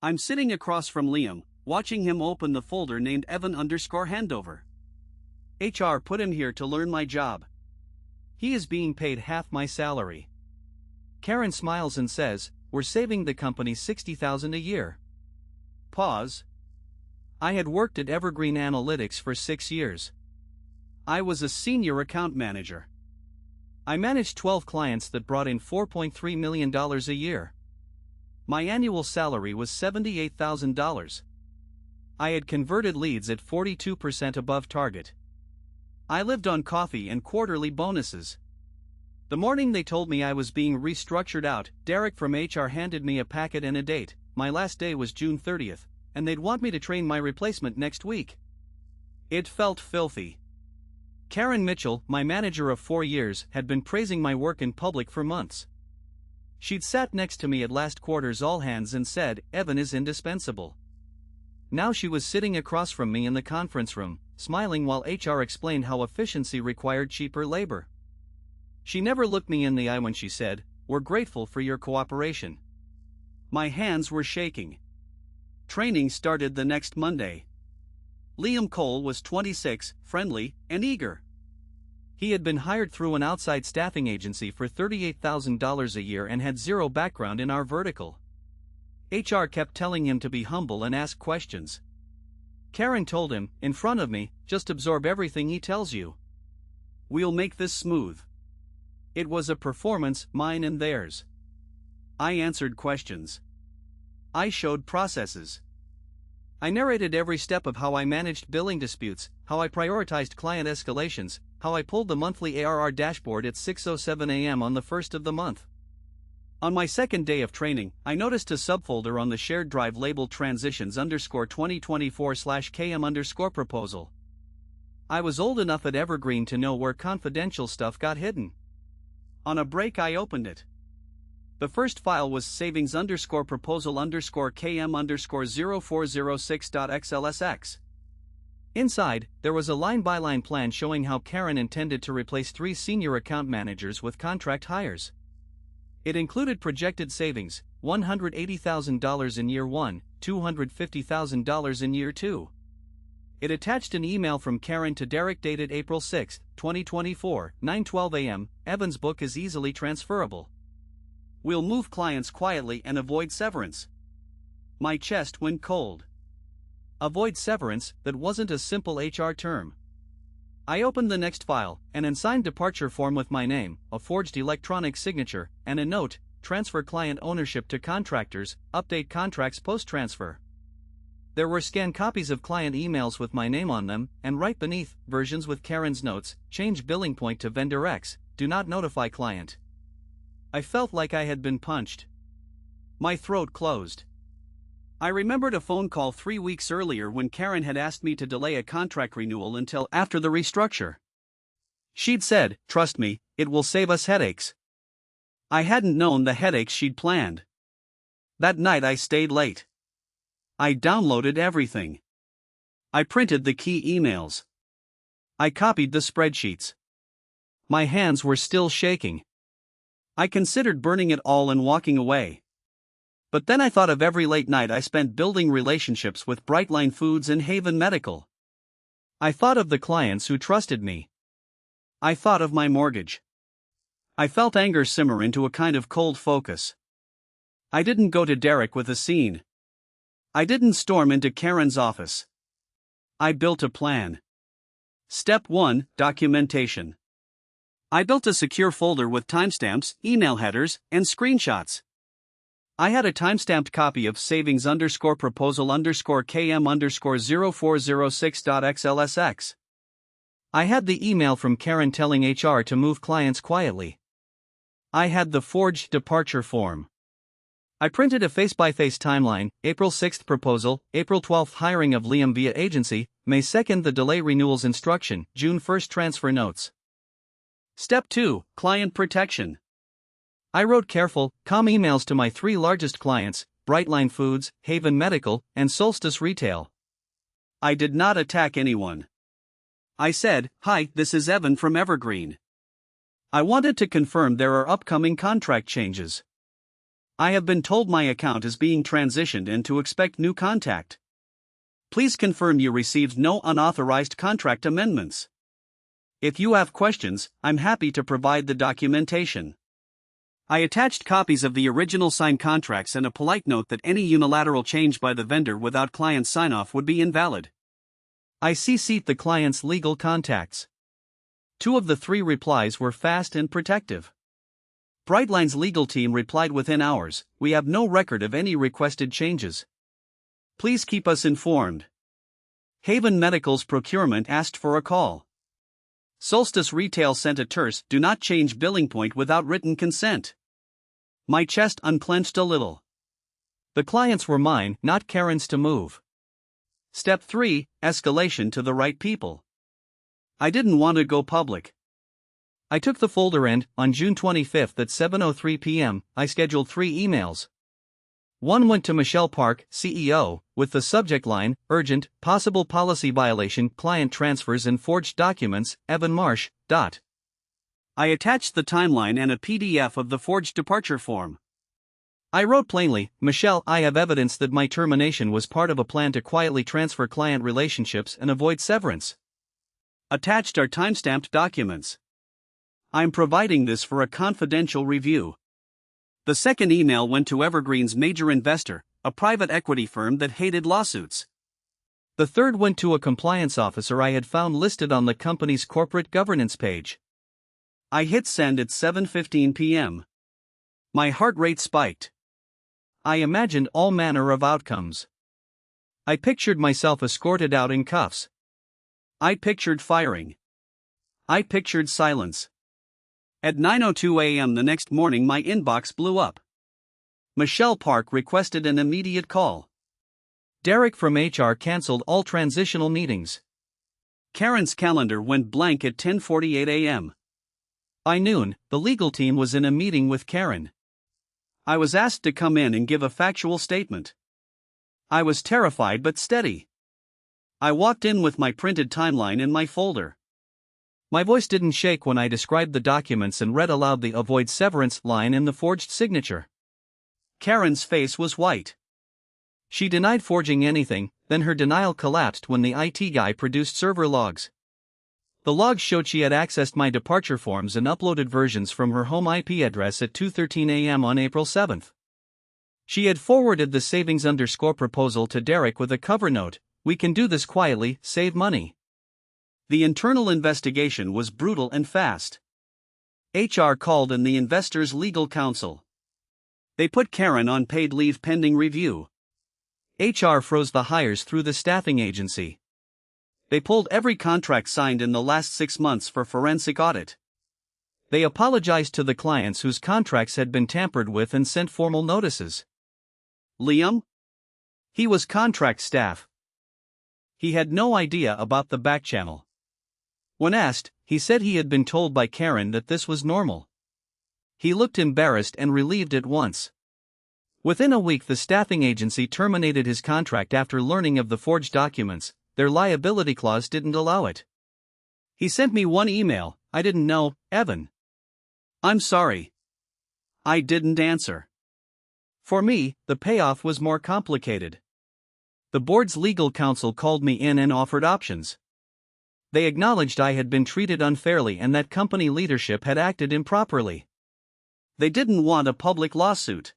I'm sitting across from Liam, watching him open the folder named Evan_handover. HR put him here to learn my job. He is being paid half my salary. Karen smiles and says, "We're saving the company $60,000 a year." Pause. I had worked at Evergreen Analytics for 6 years. I was a senior account manager. I managed 12 clients that brought in $4.3 million a year. My annual salary was $78,000. I had converted leads at 42% above target. I lived on coffee and quarterly bonuses. The morning they told me I was being restructured out, Derek from HR handed me a packet and a date. My last day was June 30th, and they'd want me to train my replacement next week. It felt filthy. Karen Mitchell, my manager of 4 years, had been praising my work in public for months. She'd sat next to me at last quarter's all-hands and said, "Evan is indispensable." Now she was sitting across from me in the conference room, smiling while HR explained how efficiency required cheaper labor. She never looked me in the eye when she said, "We're grateful for your cooperation." My hands were shaking. Training started the next Monday. Liam Cole was 26, friendly, and eager. He had been hired through an outside staffing agency for $38,000 a year and had zero background in our vertical. HR kept telling him to be humble and ask questions. Karen told him, in front of me, "Just absorb everything he tells you. We'll make this smooth." It was a performance, mine and theirs. I answered questions. I showed processes. I narrated every step of how I managed billing disputes, how I prioritized client escalations, how I pulled the monthly ARR dashboard at 6:07 a.m. on the first of the month. On my second day of training, I noticed a subfolder on the shared drive labeled transitions_2024/KM_proposal. I was old enough at Evergreen to know where confidential stuff got hidden. On a break I opened it. The first file was savings_proposal_KM_0406.xlsx. Inside, there was a line-by-line plan showing how Karen intended to replace 3 senior account managers with contract hires. It included projected savings, $180,000 in year 1, $250,000 in year 2. It attached an email from Karen to Derek dated April 6, 2024, 9:12 a.m. Evan's book is easily transferable. We'll move clients quietly and avoid severance. My chest went cold. Avoid severance, that wasn't a simple HR term. I opened the next file, an unsigned departure form with my name, a forged electronic signature, and a note, "Transfer client ownership to contractors, update contracts post-transfer." There were scanned copies of client emails with my name on them, and right beneath, versions with Karen's notes, "Change billing point to vendor X, do not notify client." I felt like I had been punched. My throat closed. I remembered a phone call 3 weeks earlier when Karen had asked me to delay a contract renewal until after the restructure. She'd said, "Trust me, it will save us headaches." I hadn't known the headaches she'd planned. That night I stayed late. I downloaded everything. I printed the key emails. I copied the spreadsheets. My hands were still shaking. I considered burning it all and walking away. But then I thought of every late night I spent building relationships with Brightline Foods and Haven Medical. I thought of the clients who trusted me. I thought of my mortgage. I felt anger simmer into a kind of cold focus. I didn't go to Derek with a scene. I didn't storm into Karen's office. I built a plan. Step 1, documentation. I built a secure folder with timestamps, email headers, and screenshots. I had a timestamped copy of savings_proposal_KM_0406.xlsx. I had the email from Karen telling HR to move clients quietly. I had the forged departure form. I printed a face-by-face timeline, April 6th proposal, April 12th hiring of Liam via agency, May 2nd the delay renewals instruction, June 1st transfer notes. Step 2, client protection. I wrote careful, calm emails to my 3 largest clients, Brightline Foods, Haven Medical, and Solstice Retail. I did not attack anyone. I said, "Hi, this is Evan from Evergreen. I wanted to confirm there are upcoming contract changes. I have been told my account is being transitioned and to expect new contact. Please confirm you received no unauthorized contract amendments. If you have questions, I'm happy to provide the documentation. I attached copies of the original signed contracts and a polite note that any unilateral change by the vendor without client sign-off would be invalid. I CC'd the client's legal contacts. 2 of the 3 replies were fast and protective. Brightline's legal team replied within hours, "We have no record of any requested changes. Please keep us informed." Haven Medical's procurement asked for a call. Solstice Retail sent a terse "Do not change billing point without written consent." My chest unclenched a little. The clients were mine, not Karen's to move. Step 3, escalation to the right people. I didn't want to go public. I took the folder and, on June 25 at 7:03 p.m., I scheduled 3 emails. One went to Michelle Park, CEO, with the subject line, "Urgent, possible policy violation, client transfers and forged documents, Evan Marsh." I attached the timeline and a PDF of the forged departure form. I wrote plainly, "Michelle, I have evidence that my termination was part of a plan to quietly transfer client relationships and avoid severance." Attached are timestamped documents. I'm providing this for a confidential review. The second email went to Evergreen's major investor, a private equity firm that hated lawsuits. The third went to a compliance officer I had found listed on the company's corporate governance page. I hit send at 7:15 p.m. My heart rate spiked. I imagined all manner of outcomes. I pictured myself escorted out in cuffs. I pictured firing. I pictured silence. At 9:02 a.m. the next morning my inbox blew up. Michelle Park requested an immediate call. Derek from HR canceled all transitional meetings. Karen's calendar went blank at 10:48 a.m. By noon, the legal team was in a meeting with Karen. I was asked to come in and give a factual statement. I was terrified but steady. I walked in with my printed timeline in my folder. My voice didn't shake when I described the documents and read aloud the "avoid severance" line in the forged signature. Karen's face was white. She denied forging anything, then her denial collapsed when the IT guy produced server logs. The logs showed she had accessed my departure forms and uploaded versions from her home IP address at 2:13 a.m. on April 7. She had forwarded the savings_proposal to Derek with a cover note, "We can do this quietly, save money." The internal investigation was brutal and fast. HR called in the investor's legal counsel. They put Karen on paid leave pending review. HR froze the hires through the staffing agency. They pulled every contract signed in the last 6 months for forensic audit. They apologized to the clients whose contracts had been tampered with and sent formal notices. Liam? He was contract staff. He had no idea about the back channel. When asked, he said he had been told by Karen that this was normal. He looked embarrassed and relieved at once. Within a week, the staffing agency terminated his contract after learning of the forged documents. Their liability clause didn't allow it. He sent me one email, "I didn't know, Evan. I'm sorry. I didn't answer." For me, the payoff was more complicated. The board's legal counsel called me in and offered options. They acknowledged I had been treated unfairly and that company leadership had acted improperly. They didn't want a public lawsuit.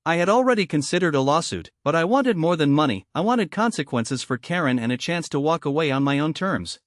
I had already considered a lawsuit, but I wanted more than money. I wanted consequences for Karen and a chance to walk away on my own terms.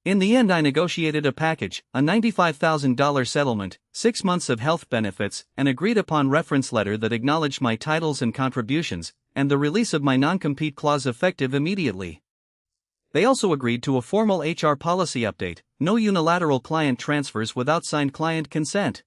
In the end, I negotiated a package, a $95,000 settlement, 6 months of health benefits, an agreed-upon reference letter that acknowledged my titles and contributions, and the release of my non-compete clause effective immediately. They also agreed to a formal HR policy update: no unilateral client transfers without signed client consent.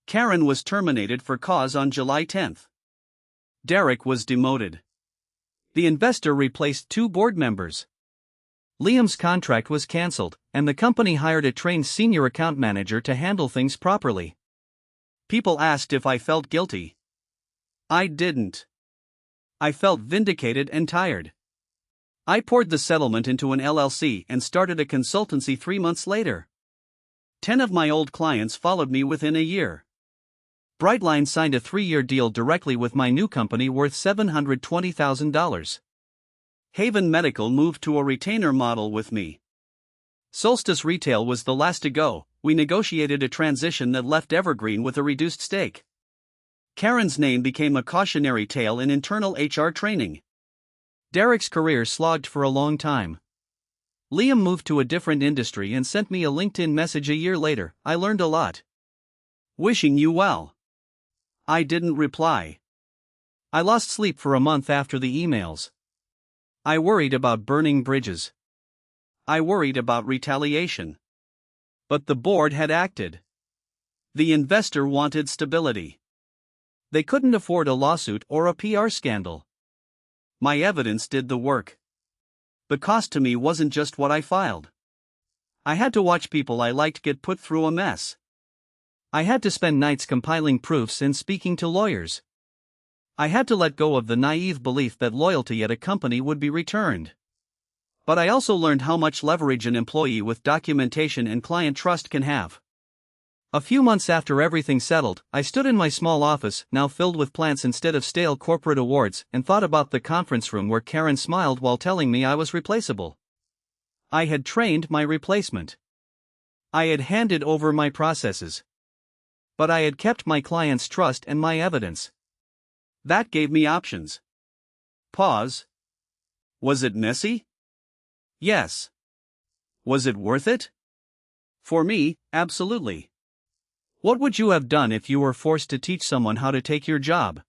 Karen was terminated for cause on July 10. Derek was demoted. The investor replaced 2 board members. Liam's contract was cancelled, and the company hired a trained senior account manager to handle things properly. People asked if I felt guilty. I didn't. I felt vindicated and tired. I poured the settlement into an LLC and started a consultancy 3 months later. 10 of my old clients followed me within a year. Brightline signed a 3-year deal directly with my new company worth $720,000. Haven Medical moved to a retainer model with me. Solstice Retail was the last to go. We negotiated a transition that left Evergreen with a reduced stake. Karen's name became a cautionary tale in internal HR training. Derek's career slogged for a long time. Liam moved to a different industry and sent me a LinkedIn message a year later. I learned a lot. Wishing you well. I didn't reply. I lost sleep for a month after the emails. I worried about burning bridges. I worried about retaliation. But the board had acted. The investor wanted stability. They couldn't afford a lawsuit or a PR scandal. My evidence did the work. The cost to me wasn't just what I filed. I had to watch people I liked get put through a mess. I had to spend nights compiling proofs and speaking to lawyers. I had to let go of the naive belief that loyalty at a company would be returned. But I also learned how much leverage an employee with documentation and client trust can have. A few months after everything settled, I stood in my small office, now filled with plants instead of stale corporate awards, and thought about the conference room where Karen smiled while telling me I was replaceable. I had trained my replacement. I had handed over my processes. But I had kept my client's trust and my evidence. That gave me options. Pause. Was it messy? Yes. Was it worth it? For me, absolutely. What would you have done if you were forced to teach someone how to take your job?